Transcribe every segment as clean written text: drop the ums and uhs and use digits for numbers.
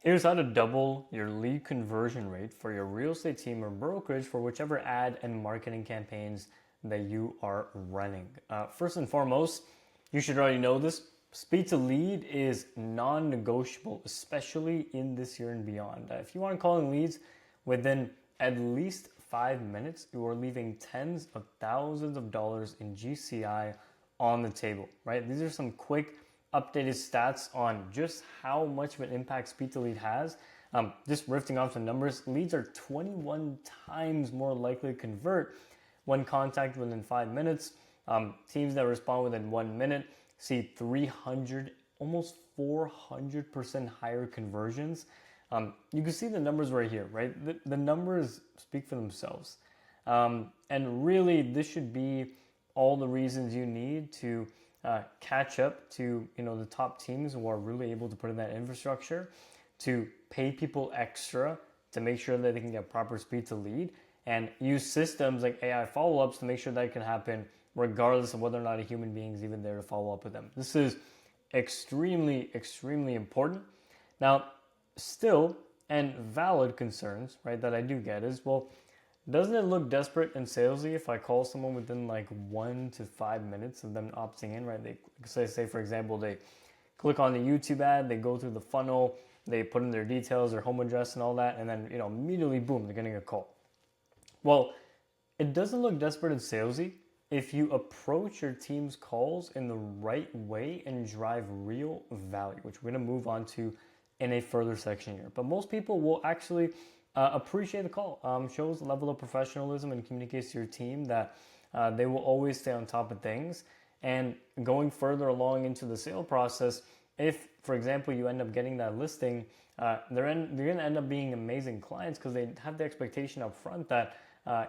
Here's how to double your lead conversion rate for your real estate team or brokerage for whichever ad and marketing campaigns that you are running. First and foremost, you should already know this. Speed to lead is non-negotiable, especially in this year and beyond. If you aren't calling leads within at least 5 minutes, you are leaving tens of thousands of dollars in GCI on the table, right? These are some quick updated stats on just how much of an impact speed to lead has. Just riffing off the numbers, leads are 21 times more likely to convert when contacted within 5 minutes. Teams that respond within 1 minute see 300, almost 400% higher conversions. You can see the numbers right here, right? The numbers speak for themselves. And really, this should be all the reasons you need to catch up to the top teams who are really able to put in that infrastructure, to pay people extra to make sure that they can get proper speed to lead, and use systems like AI follow-ups to make sure that can happen regardless of whether or not a human being is even there to follow up with them. This is extremely, extremely important. Now, still, and valid concerns, right, that I do get is, well, doesn't it look desperate and salesy if I call someone within like 1 to 5 minutes of them opting in, right? They say for example, they click on the YouTube ad, they go through the funnel, they put in their details, their home address and all that, and then immediately, boom, they're getting a call. Well, it doesn't look desperate and salesy if you approach your team's calls in the right way and drive real value, which we're going to move on to in a further section here. But most people will actually appreciate the call. Shows a level of professionalism and communicates to your team that they will always stay on top of things. And going further along into the sale process, if, for example, you end up getting that listing, they're going to end up being amazing clients because they have the expectation up front that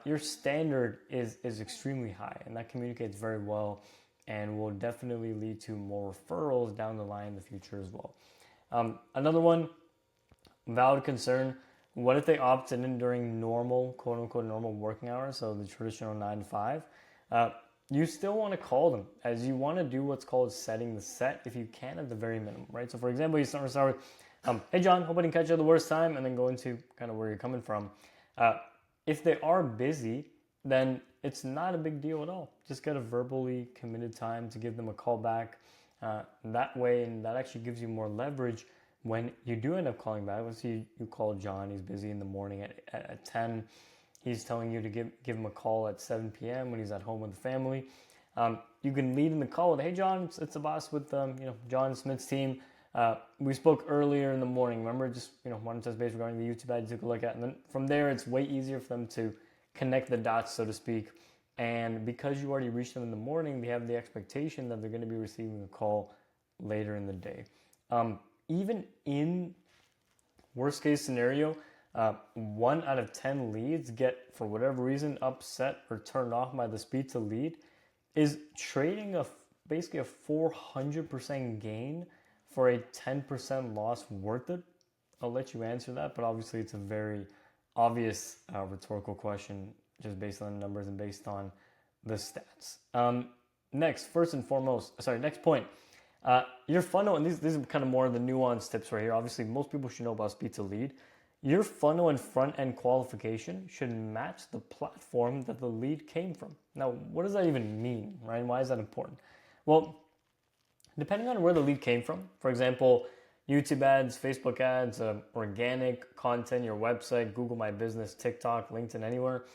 your standard is extremely high, and that communicates very well and will definitely lead to more referrals down the line in the future as well. Another one, valid concern, what if they opted in during normal, quote unquote, normal working hours, so the traditional 9 to 5? You still want to call them, as you want to do what's called setting the set if you can at the very minimum, right? So for example, you start with, hey John, hope I didn't catch you at the worst time, and then go into kind of where you're coming from. If they are busy, then it's not a big deal at all. Just get a verbally committed time to give them a call back. That way, and that actually gives you more leverage when you do end up calling back. Let's see, you call John, he's busy in the morning at 10. He's telling you to give him a call at 7 p.m. when he's at home with the family. You can lead in the call with, hey John, it's the boss with John Smith's team. We spoke earlier in the morning. Remember, just wanted to touch base regarding the YouTube ad you took a look at, and then from there, it's way easier for them to connect the dots, so to speak. And because you already reached them in the morning, they have the expectation that they're going to be receiving a call later in the day. Even in worst case scenario, 1 out of 10 leads get, for whatever reason, upset or turned off by the speed to lead. Is trading basically a 400% gain for a 10% loss worth it? I'll let you answer that, but obviously it's a very obvious rhetorical question just based on the numbers and based on the stats. Next point. Your funnel, and these are kind of more of the nuanced tips right here. Obviously, most people should know about speed to lead. Your funnel and front-end qualification should match the platform that the lead came from. Now, what does that even mean, right? Why is that important? Well, depending on where the lead came from, for example, YouTube ads, Facebook ads, organic content, your website, Google My Business, TikTok, LinkedIn, anywhere,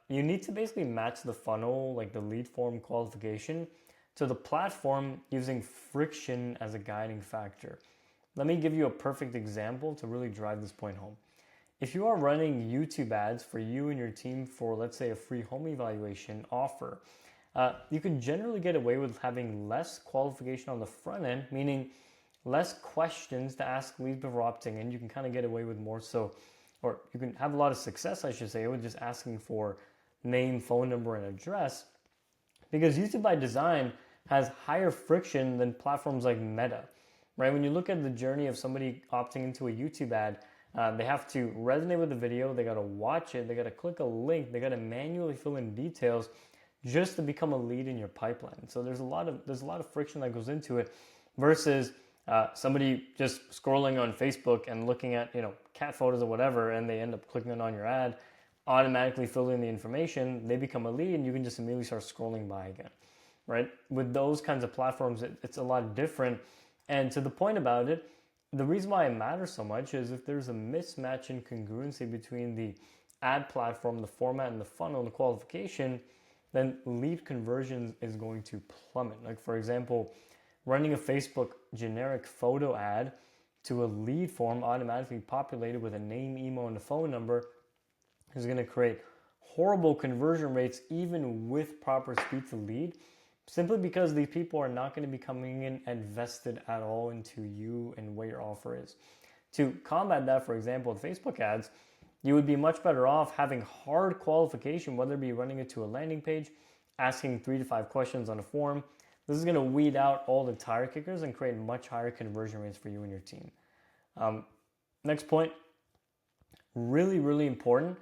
you need to basically match the funnel, like the lead form qualification, to the platform using friction as a guiding factor. Let me give you a perfect example to really drive this point home. If you are running YouTube ads for you and your team for, let's say, a free home evaluation offer, you can generally get away with having less qualification on the front end, meaning less questions to ask leads before opting in. You can kind of get away with more so, or you can have a lot of success, I should say, with just asking for name, phone number, and address, because YouTube by design has higher friction than platforms like Meta, right? When you look at the journey of somebody opting into a YouTube ad, they have to resonate with the video, they got to watch it, they got to click a link, they got to manually fill in details just to become a lead in your pipeline. So there's a lot of friction that goes into it versus Somebody just scrolling on Facebook and looking at cat photos or whatever, and they end up clicking on your ad, automatically fill in the information, they become a lead, and you can just immediately start scrolling by again, right? With those kinds of platforms, it's a lot different. And to the point about it, the reason why it matters so much is if there's a mismatch in congruency between the ad platform, the format, and the funnel, and the qualification, then lead conversion is going to plummet. Like, for example, running a Facebook generic photo ad to a lead form automatically populated with a name, email, and a phone number is going to create horrible conversion rates even with proper speed to lead, simply because these people are not going to be coming in and vested at all into you and what your offer is. To combat that, for example, with Facebook ads, you would be much better off having hard qualification, whether it be running it to a landing page, asking 3 to 5 questions on a form. This is going to weed out all the tire kickers and create much higher conversion rates for you and your team. Next point, really, really important.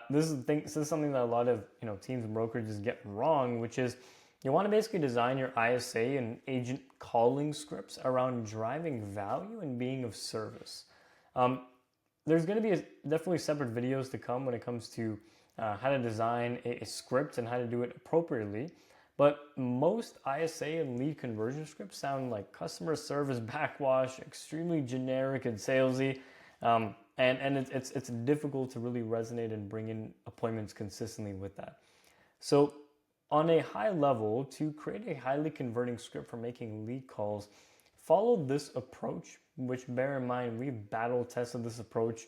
This is something that a lot of teams and brokerages get wrong, which is you want to basically design your ISA and agent calling scripts around driving value and being of service. There's going to be definitely separate videos to come when it comes to how to design a script and how to do it appropriately. But most ISA and lead conversion scripts sound like customer service backwash, extremely generic and salesy, and it's difficult to really resonate and bring in appointments consistently with that. So on a high level, to create a highly converting script for making lead calls, follow this approach, which, bear in mind, we've battle tested this approach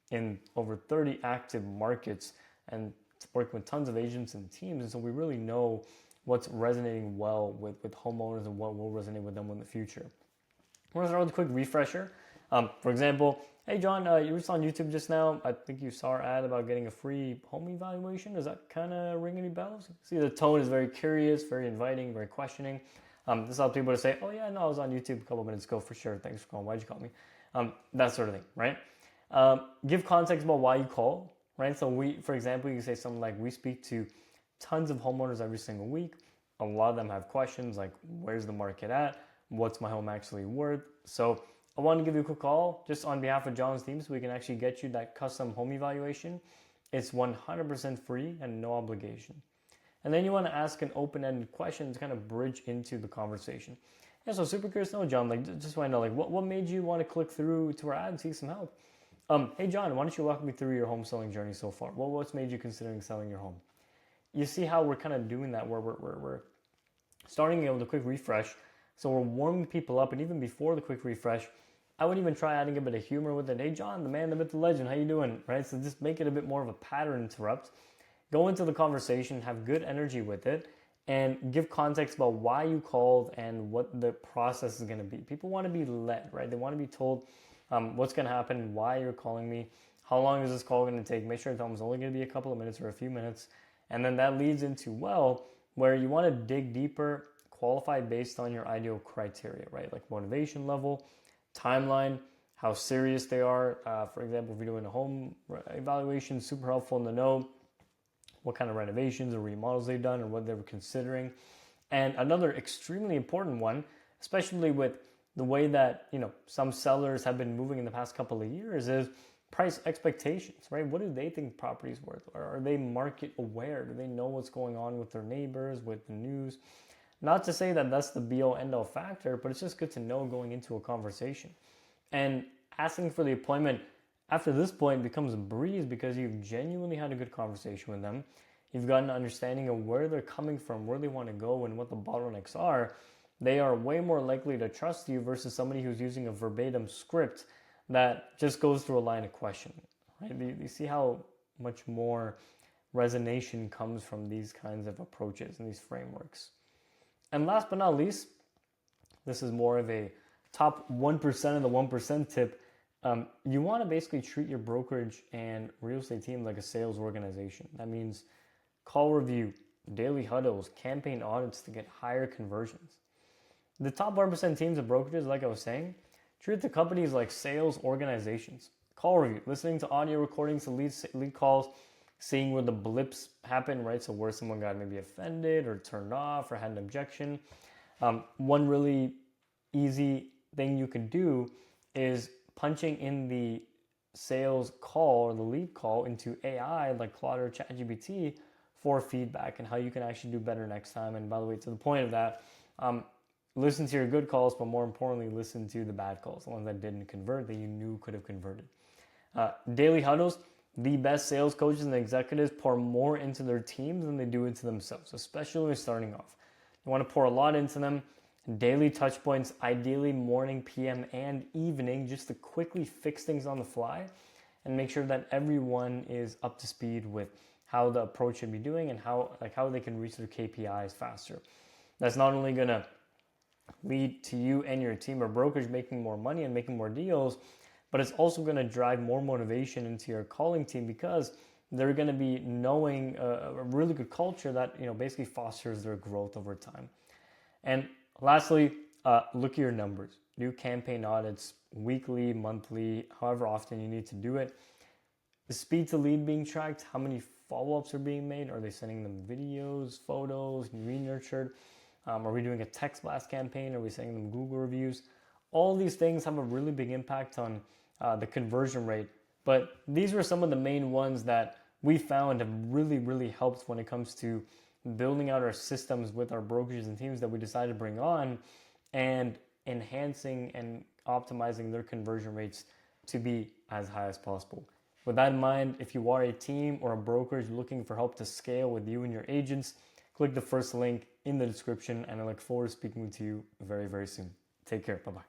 in over 30 active markets and working with tons of agents and teams. And so we really know what's resonating well with homeowners and what will resonate with them in the future. We're going to start with a quick refresher. For example, hey John, you were just on YouTube just now. I think you saw our ad about getting a free home evaluation. Does that kind of ring any bells? See, the tone is very curious, very inviting, very questioning. This allows people to say, oh yeah, no, I was on YouTube a couple minutes ago for sure. Thanks for calling. Why'd you call me? That sort of thing, right? Give context about why you call, right? So for example, you can say something like, we speak to tons of homeowners every single week. A lot of them have questions like, where's the market at? What's my home actually worth? So I want to give you a quick call just on behalf of John's team so we can actually get you that custom home evaluation. It's 100% free and no obligation. And then you want to ask an open-ended question to kind of bridge into the conversation. Yeah, so super curious to know, John, just want to know, what made you want to click through to our ad and seek some help? Hey, John, why don't you walk me through your home selling journey so far? What's made you considering selling your home? You see how we're kind of doing that, where we're starting with a quick refresh. So we're warming people up, and even before the quick refresh, I would even try adding a bit of humor with it. Hey, John, the man, the myth, the legend, how you doing? Right? So just make it a bit more of a pattern interrupt. Go into the conversation, have good energy with it, and give context about why you called and what the process is going to be. People want to be led, right? They want to be told what's going to happen, why you're calling me, how long is this call going to take. Make sure it's only going to be a couple of minutes or a few minutes. And then that leads into, where you want to dig deeper, qualify based on your ideal criteria, right? Like motivation level, timeline, how serious they are. For example, if you're doing a home evaluation, super helpful to know what kind of renovations or remodels they've done or what they were considering. And another extremely important one, especially with the way that some sellers have been moving in the past couple of years, is price expectations, right? What do they think property's worth? Or are they market aware? Do they know what's going on with their neighbors, with the news? Not to say that that's the be-all end-all factor, but it's just good to know going into a conversation. And asking for the appointment after this point becomes a breeze because you've genuinely had a good conversation with them. You've got an understanding of where they're coming from, where they want to go, and what the bottlenecks are. They are way more likely to trust you versus somebody who's using a verbatim script that just goes through a line of questioning. Right? You see how much more resonation comes from these kinds of approaches and these frameworks. And last but not least, this is more of a top 1% of the 1% tip. You want to basically treat your brokerage and real estate team like a sales organization. That means call review, daily huddles, campaign audits to get higher conversions. The top 1% teams of brokerages, like I was saying, treat the companies like sales organizations. Call review, listening to audio recordings to lead calls, seeing where the blips happen, right? So where someone got maybe offended or turned off or had an objection. One really easy thing you can do is punching in the sales call or the lead call into AI like Claude or ChatGPT for feedback and how you can actually do better next time. And by the way, to the point of that, listen to your good calls, but more importantly, listen to the bad calls, the ones that didn't convert that you knew could have converted. Daily huddles, the best sales coaches and executives pour more into their teams than they do into themselves, especially when starting off. You want to pour a lot into them. Daily touch points, ideally morning, PM, and evening, just to quickly fix things on the fly and make sure that everyone is up to speed with how the approach should be doing and how they can reach their KPIs faster. That's not only going to lead to you and your team or brokerage making more money and making more deals, but it's also going to drive more motivation into your calling team because they're going to be knowing a really good culture that basically fosters their growth over time. And lastly, look at your numbers. Do campaign audits weekly, monthly, however often you need to do it. The speed to lead being tracked, how many follow-ups are being made, are they sending them videos, photos, re-nurtured? Are we doing a text blast campaign? Are we sending them Google reviews? All these things have a really big impact on the conversion rate. But these were some of the main ones that we found have really, really helped when it comes to building out our systems with our brokerages and teams that we decided to bring on and enhancing and optimizing their conversion rates to be as high as possible. With that in mind, if you are a team or a brokerage looking for help to scale with you and your agents, click the first link in the description, and I look forward to speaking with you very, very soon. Take care. Bye-bye.